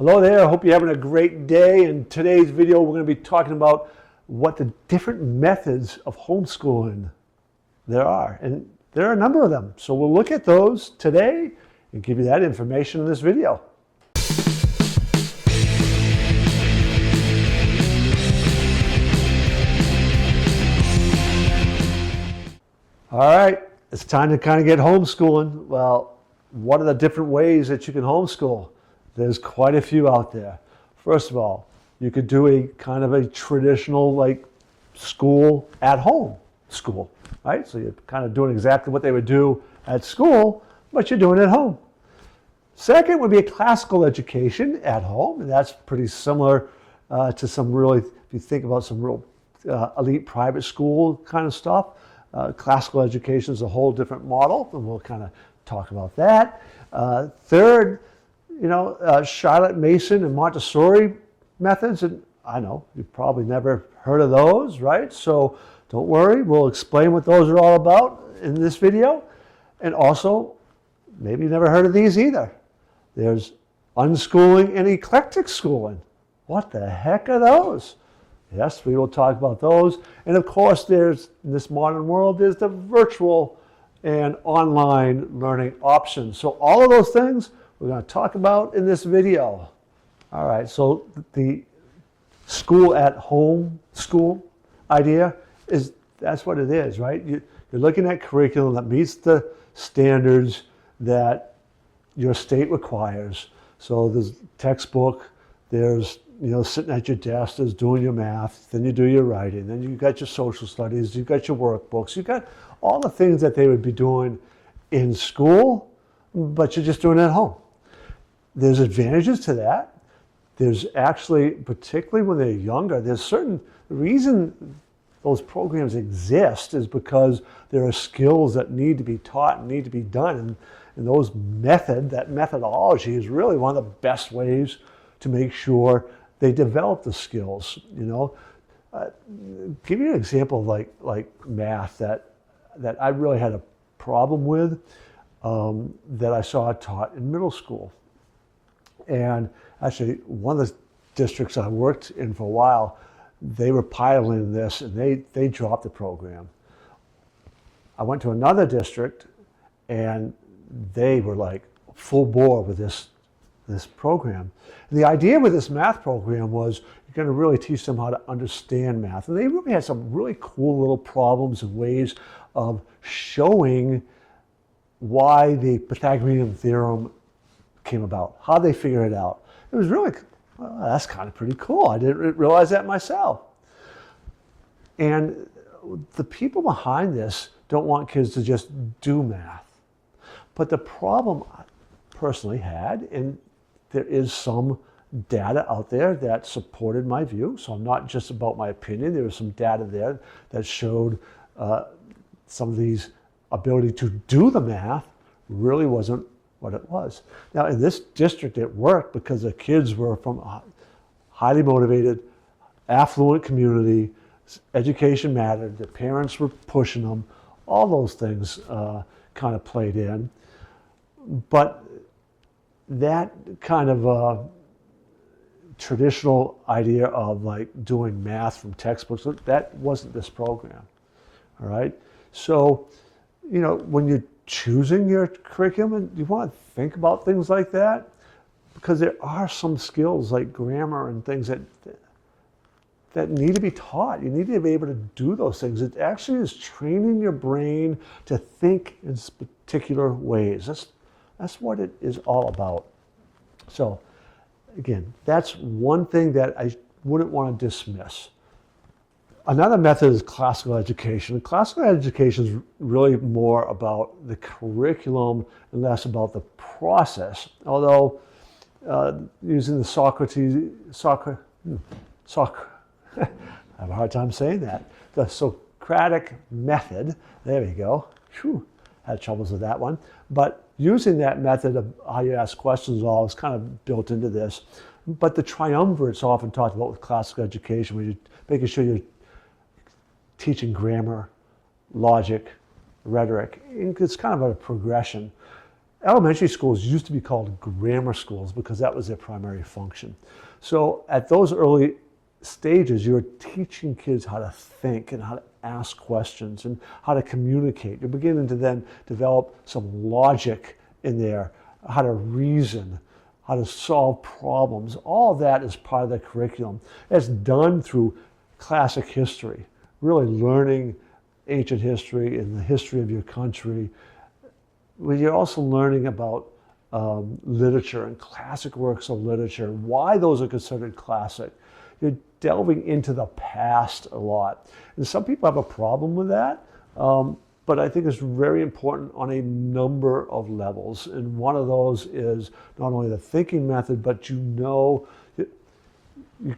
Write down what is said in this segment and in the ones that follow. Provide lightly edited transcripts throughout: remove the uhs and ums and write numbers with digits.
Hello there, I hope you're having a great day. In today's video, we're going to be talking about what the different methods of homeschooling there are. And there are a number of them. So we'll look at those today and give you that information in this video. All right, it's time to kind of get homeschooling. Well, what are the different ways that you can homeschool? There's quite a few out there. First of all, you could do a kind of a traditional like school at home school, right? So you're kind of doing exactly what they would do at school, but you're doing it at home. Second would be a classical education at home, and that's pretty similar to some really, if you think about some real elite private school kind of stuff. Classical education is a whole different model, and we'll kind of talk about that. Third, Charlotte Mason and Montessori methods, and I know you've probably never heard of those, right? So don't worry, we'll explain what those are all about in this video. And also, maybe you've never heard of these either. There's unschooling and eclectic schooling. What the heck are those? Yes, we will talk about those. And of course, there's, in this modern world, there's the virtual and online learning options. So all of those things we're going to talk about in this video. All right, so the school at home school idea is, that's what it is, right? You're looking at curriculum that meets the standards that your state requires. So there's textbook, there's sitting at your desk, there's doing your math, then you do your writing, then you've got your social studies, you've got your workbooks, you've got all the things that they would be doing in school, but you're just doing it at home. There's advantages to that. There's actually, particularly when they're younger, there's certain, the reason those programs exist is because there are skills that need to be taught and need to be done. And that methodology is really one of the best ways to make sure they develop the skills. Give you an example of like math that I really had a problem with that I saw taught in middle school. And actually, one of the districts I worked in for a while, they were piloting this and they dropped the program. I went to another district and they were like full bore with this program. And the idea with this math program was you're going to really teach them how to understand math. And they really had some really cool little problems and ways of showing why the Pythagorean theorem came about, how they figure it out. It was really, well, that's kind of pretty cool. I didn't realize that myself. And the people behind this don't want kids to just do math. But the problem I personally had, and there is some data out there that supported my view, so I'm not just about my opinion, there was some data there that showed some of these ability to do the math really wasn't what it was. Now in this district it worked because the kids were from a highly motivated, affluent community, education mattered, the parents were pushing them, all those things kind of played in. But that kind of traditional idea of like doing math from textbooks, that wasn't this program, all right? So, when you're choosing your curriculum, you want to think about things like that because there are some skills like grammar and things that need to be taught. You need to be able to do those things. It actually is training your brain to think in particular ways. That's what it is all about. So again, that's one thing that I wouldn't want to dismiss. Another method is classical education. Classical education is really more about the curriculum and less about the process. Although using the I have a hard time saying that. The Socratic method, there we go. Whew, had troubles with that one. But using that method of how you ask questions all is kind of built into this. But the triumvirate's often talked about with classical education, where you're making sure you're teaching grammar, logic, rhetoric. It's kind of a progression. Elementary schools used to be called grammar schools because that was their primary function. So at those early stages, you're teaching kids how to think and how to ask questions and how to communicate. You're beginning to then develop some logic in there, how to reason, how to solve problems. All of that is part of the curriculum. It's done through classic history, really learning ancient history and the history of your country. Well, you're also learning about literature and classic works of literature, and why those are considered classic. You're delving into the past a lot. And some people have a problem with that, but I think it's very important on a number of levels. And one of those is not only the thinking method, but you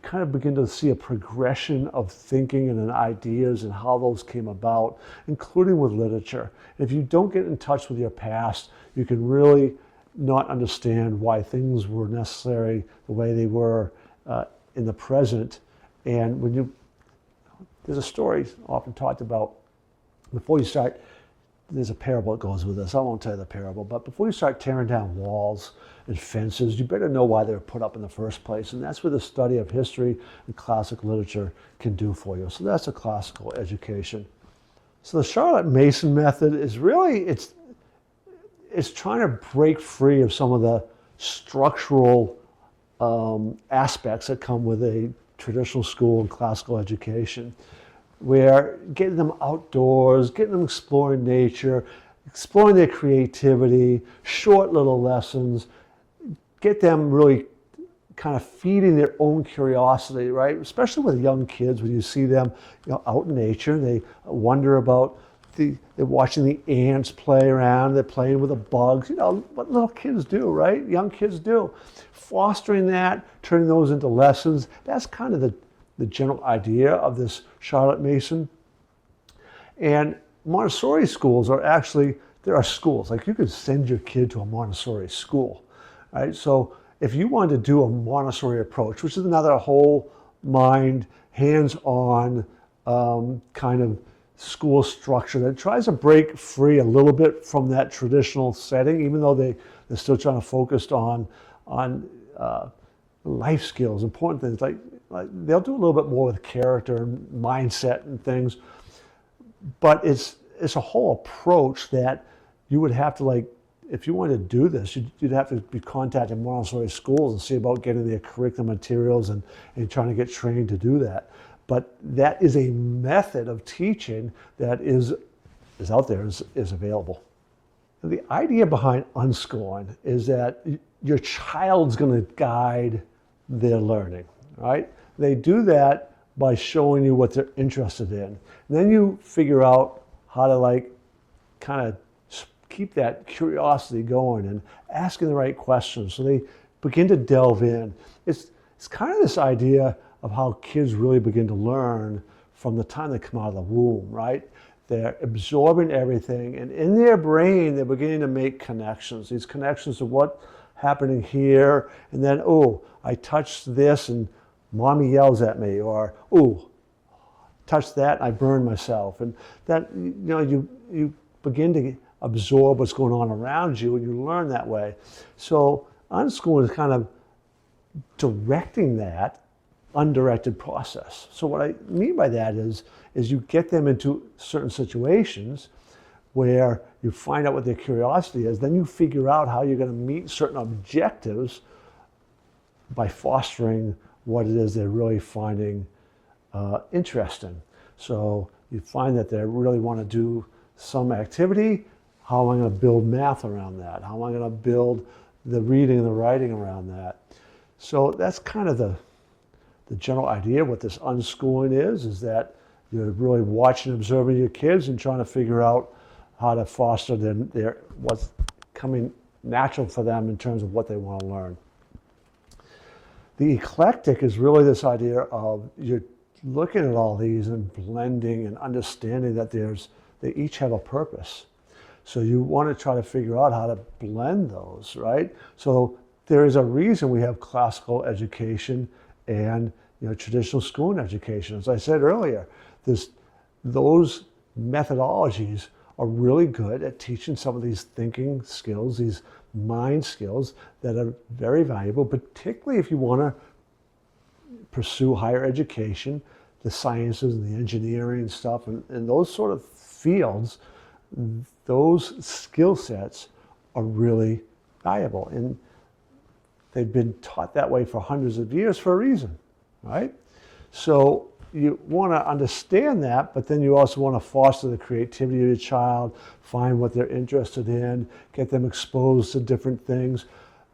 kind of begin to see a progression of thinking and ideas and how those came about, including with literature. If you don't get in touch with your past, you can really not understand why things were necessary the way they were in the present. And there's a story often talked about before you start. There's a parable that goes with this. I won't tell you the parable, but before you start tearing down walls and fences, you better know why they were put up in the first place. And that's what the study of history and classic literature can do for you. So that's a classical education. So the Charlotte Mason method is really, it's trying to break free of some of the structural aspects that come with a traditional school and classical education, where getting them outdoors, getting them exploring nature, exploring their creativity, short little lessons, get them really kind of feeding their own curiosity, right? Especially with young kids, when you see them out in nature, they wonder about they're watching the ants play around, they're playing with the bugs, what little kids do, right? Young kids do. Fostering that, turning those into lessons, that's kind of the general idea of this Charlotte Mason. And Montessori schools there are schools, like you could send your kid to a Montessori school, right? So if you wanted to do a Montessori approach, which is another whole mind, hands-on kind of school structure that tries to break free a little bit from that traditional setting, even though they're still trying to focus on life skills, important things like they'll do a little bit more with character and mindset and things, but it's a whole approach that you would have to, if you wanted to do this, you'd have to be contacting Montessori schools and see about getting their curriculum materials and trying to get trained to do that. But that is a method of teaching that is out there, is available. And the idea behind unschooling is that your child's going to guide their learning, right? They do that by showing you what they're interested in. And then you figure out how to kind of keep that curiosity going and asking the right questions. So they begin to delve in. It's kind of this idea of how kids really begin to learn from the time they come out of the womb, right? They're absorbing everything, and in their brain, they're beginning to make connections. These connections of what's happening here, and then, I touched this and mommy yells at me, or, touched that and I burned myself. And that, you begin to absorb what's going on around you, and you learn that way. So unschooling is kind of directing that undirected process. So what I mean by that is you get them into certain situations where you find out what their curiosity is, then you figure out how you're going to meet certain objectives by fostering what it is they're really finding interesting. So you find that they really want to do some activity. How am I going to build math around that? How am I going to build the reading and the writing around that? So that's kind of the general idea of what this unschooling is that you're really watching and observing your kids and trying to figure out how to foster what's coming natural for them in terms of what they want to learn. The eclectic is really this idea of you're looking at all these and blending and understanding that they each have a purpose. So you want to try to figure out how to blend those, right? So there is a reason we have classical education and traditional school education. As I said earlier, those methodologies are really good at teaching some of these thinking skills, these mind skills that are very valuable, particularly if you want to pursue higher education, the sciences and the engineering and stuff, and those sort of fields. Those skill sets are really valuable, and they've been taught that way for hundreds of years for a reason, right? So you want to understand that, but then you also want to foster the creativity of your child, find what they're interested in, get them exposed to different things.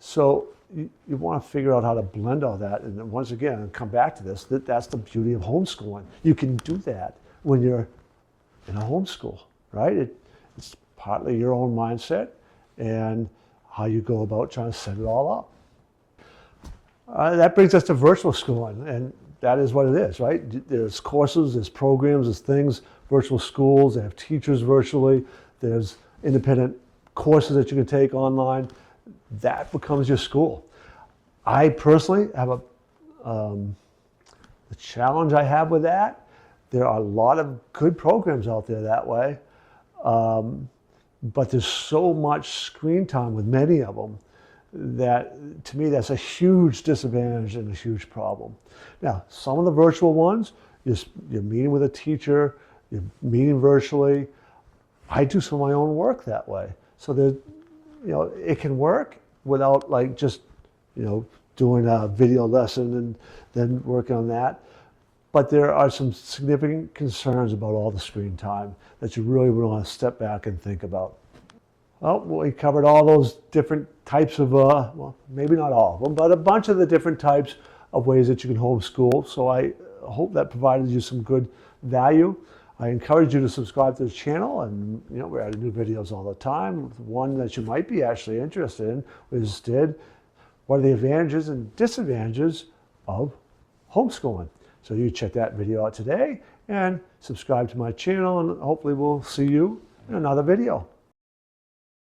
So you want to figure out how to blend all that. And then once again, and come back to this, that's the beauty of homeschooling. You can do that when you're in a homeschool, right? It's partly your own mindset and how you go about trying to set it all up. That brings us to virtual schooling, and that is what it is, right? There's courses, there's programs, there's things, virtual schools, they have teachers virtually, there's independent courses that you can take online. That becomes your school. I personally have the challenge I have with that. There are a lot of good programs out there that way, but there's so much screen time with many of them that, to me, that's a huge disadvantage and a huge problem. Now, some of the virtual ones, you're meeting with a teacher, you're meeting virtually. I do some of my own work that way. So it can work without just, doing a video lesson and then working on that. But there are some significant concerns about all the screen time that you really want to step back and think about. Well, we covered all those different types of, well, maybe not all of them, but a bunch of the different types of ways that you can homeschool. So I hope that provided you some good value. I encourage you to subscribe to the channel, and we're adding new videos all the time. One that you might be actually interested in is what are the advantages and disadvantages of homeschooling? So you check that video out today and subscribe to my channel, and hopefully we'll see you in another video.